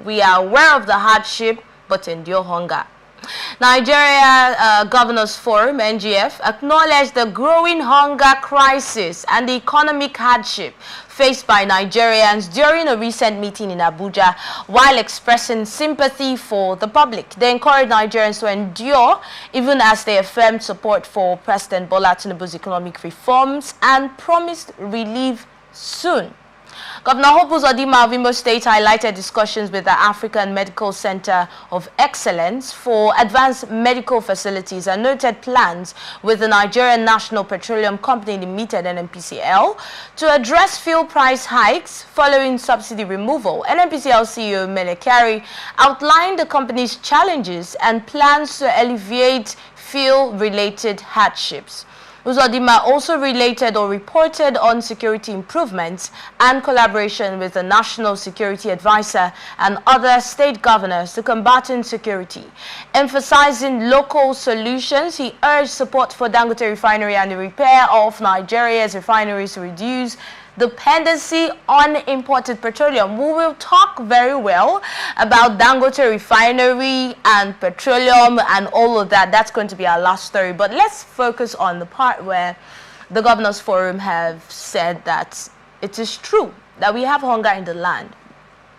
We are aware of the hardship, but endure hunger. Nigeria Governors Forum, NGF, acknowledged the growing hunger crisis and the economic hardship faced by Nigerians during a recent meeting in Abuja while expressing sympathy for the public. They encouraged Nigerians to endure even as they affirmed support for President Bola Tinubu's economic reforms and promised relief soon. Governor Hope Uzodinma of Imo State highlighted discussions with the African Medical Center of Excellence for advanced medical facilities and noted plans with the Nigerian National Petroleum Company Limited (NNPCL) to address fuel price hikes following subsidy removal. NNPCL CEO Melekari outlined the company's challenges and plans to alleviate fuel-related hardships. Uzodinma also related or reported on security improvements and collaboration with the National Security Advisor and other state governors to combat insecurity. Emphasizing local solutions, he urged support for Dangote Refinery and the repair of Nigeria's refineries to reduce dependency on imported petroleum. We will talk very well about Dangote Refinery and petroleum and all of that. That's going to be our last story. But let's focus on the part where the Governors Forum have said that it is true that we have hunger in the land.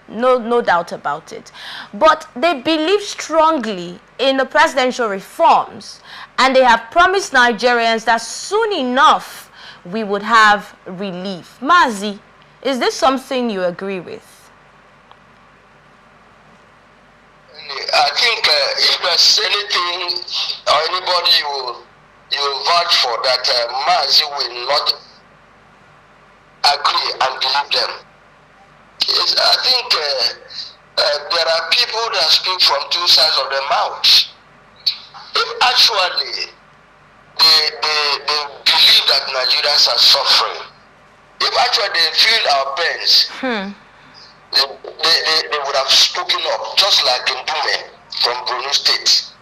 No doubt about it. But they believe strongly in the presidential reforms, and they have promised Nigerians that soon enough we would have relief. Mazi, is this something you agree with? I think if there's anything or anybody you will vouch for that, Mazi will not agree and believe them. Yes, I think there are people that speak from two sides of their mouths. If actually they believe that Nigerians are suffering, if actually they feel our pains, they would have spoken up, just like Ndume from Borno State.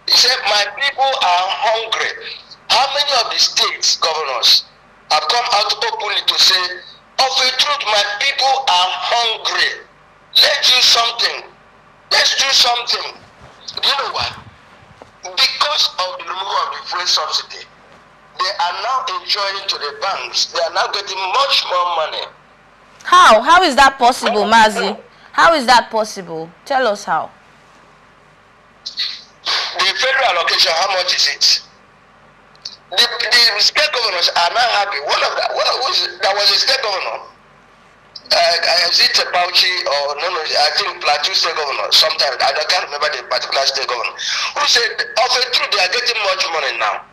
He said, my people are hungry. How many of the states governors have come out openly to say, of a truth, my people are hungry. Let's do something. Let's do something. Do you know why? Because of the removal of the fuel subsidy, they are now enjoying to the banks. They are now getting much more money. How? How is that possible, Mazi? How is that possible? Tell us how. The federal allocation, how much is it? The state governors are not happy. There was a state governor. Is it Bauchi or no? I think Plateau State Governor. Sometimes I can't remember the particular state governor who said, "Of a truth, they are getting much money now."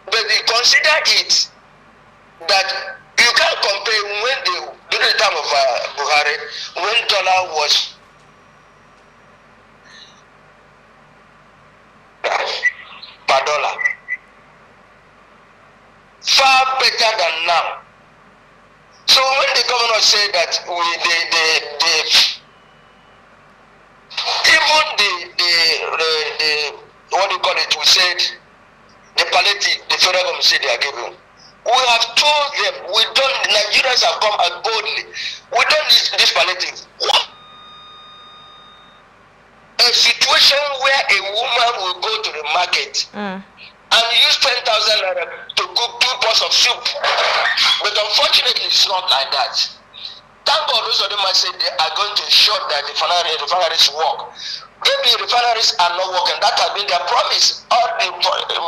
But they consider it that you can't compare when during the time of Buhari, when dollar was per dollar, far better than now. So when the governor said that what do you call it? We said the palliative, the federal government said they are giving. We have told them Nigerians have come out boldly. We don't need this palliative. What? A situation where a woman will go to the market and use 10,000 naira to cook 2 pots of soup. But unfortunately, it's not like that. Thank God those of them might say they are going to ensure that the refineries work. If the refineries are not working, that has been their promise. All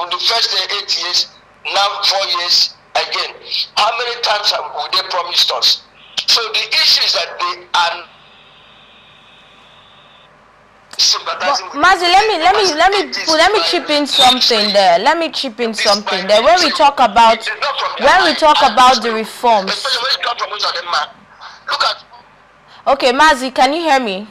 the first 8 years, now 4 years again. How many times have they promised us? So the issue is that they are Mazi, let me chip in something there. Let me chip in something there. When we talk about the reforms. Okay, Mazi, can you hear me?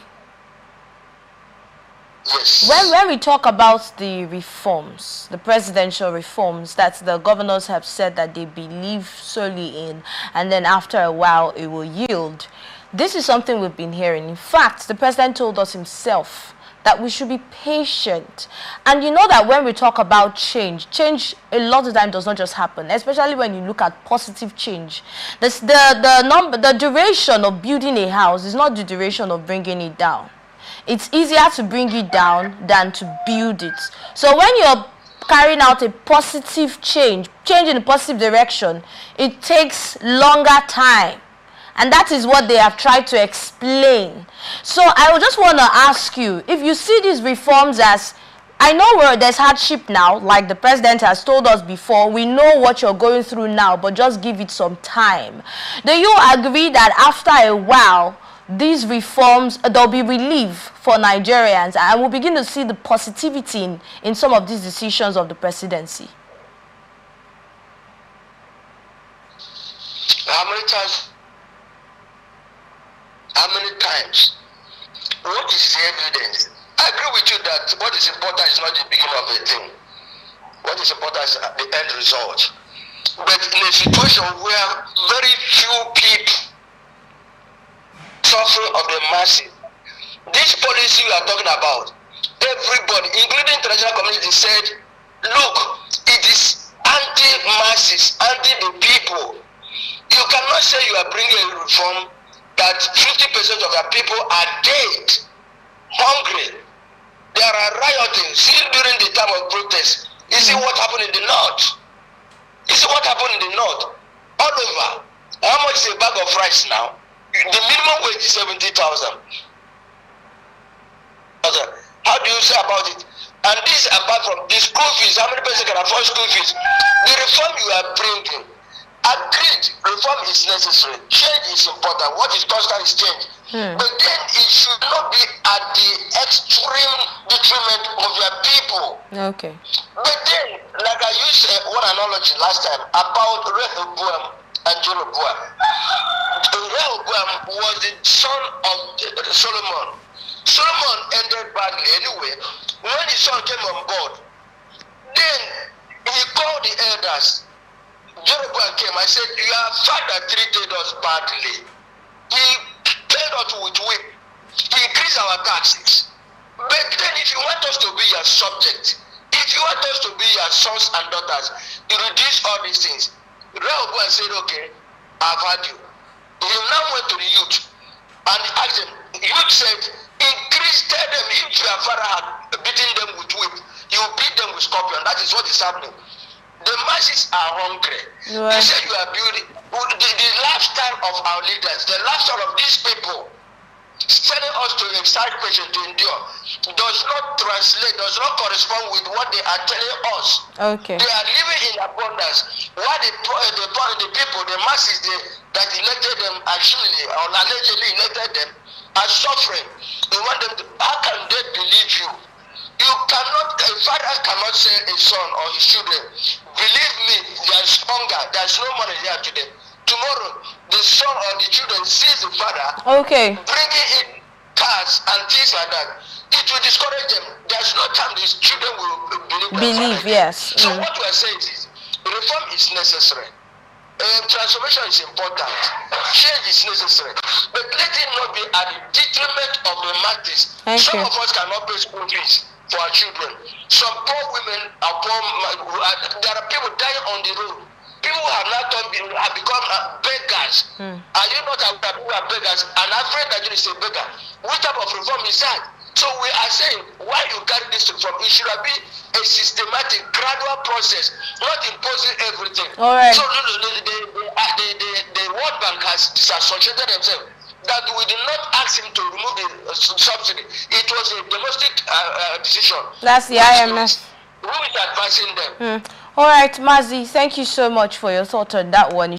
Yes. When we talk about the reforms, the presidential reforms that the governors have said that they believe solely in, and then after a while it will yield, this is something we've been hearing. In fact, the president told us himself that we should be patient. And you know that when we talk about change a lot of time does not just happen, especially when you look at positive change. The duration of building a house is not the duration of bringing it down. It's easier to bring it down than to build it. So when you're carrying out a positive change in a positive direction, it takes longer time. And that is what they have tried to explain. So I would just want to ask you, if you see these reforms as, I know there's hardship now, like the president has told us before, we know what you're going through now, but just give it some time. Do you agree that after a while, these reforms, there'll be relief for Nigerians and we'll begin to see the positivity in some of these decisions of the presidency? How many times? What is the evidence? I agree with you that what is important is not the beginning of a thing. What is important is the end result. But in a situation where very few people suffering of the masses, this policy you are talking about, everybody, including international community, said, look, it is anti-masses, anti the people. You cannot say you are bringing a reform that 50% of the people are dead, hungry. There are rioting. See, during the time of protest, you see what happened in the north. You see what happened in the north. All over. How much is a bag of rice now? The minimum wage is 70,000. How do you say about it? And this, apart from the school fees, how many people can afford school fees? The reform you are bringing, agreed, reform is necessary. Change is important. What is constant is change. But then it should not be at the extreme detriment of your people. Okay. But then, like I used one analogy last time about Rehoboam and Jeroboam. Rehoboam was the son of Solomon. Solomon ended badly anyway. When his son came on board, then he called the elders. Jeroboam came. I said, your father treated us badly. He paid us with whip. He increased our taxes. But then if you want us to be your subject, if you want us to be your sons and daughters, you reduce all these things. Rehoboam said, okay, I've had you. He now went to the youth and asked them, youth said, tell them if your father had beaten them with whip, you beat them with scorpion. That is what is happening. The masses are hungry. Yeah. You said you are building the lifestyle of our leaders, the lifestyle of these people, sending us to a situation to endure, does not translate, does not correspond with what they are telling us. Okay. They are living in abundance. While the people, the masses that elected them, actually or allegedly elected them, are suffering. You want them to, how can they believe you? You cannot, a father cannot say a son or his children, believe me, there's hunger, there's no money here today. Tomorrow, the son or the children sees the father bringing in cars and things like that. It will discourage them. There's no time these children will believe. Yes. So what we are saying is, reform is necessary. Transformation is important. Change is necessary. But let it not be at the detriment of the masses. Some of us cannot pay school fees for our children. Some poor women are poor. There are people dying on the road. People have become beggars. Are you not aware that people are beggars? And afraid that you is a beggar. What type of reform is that? So we are saying, why you carry this reform? It should be a systematic, gradual process, not imposing everything. All right. So the World Bank has disassociated themselves that we did not ask him to remove the subsidy. It was a domestic decision. That's the IMF. Who is advising them? All right, Mazi, thank you so much for your thought on that one.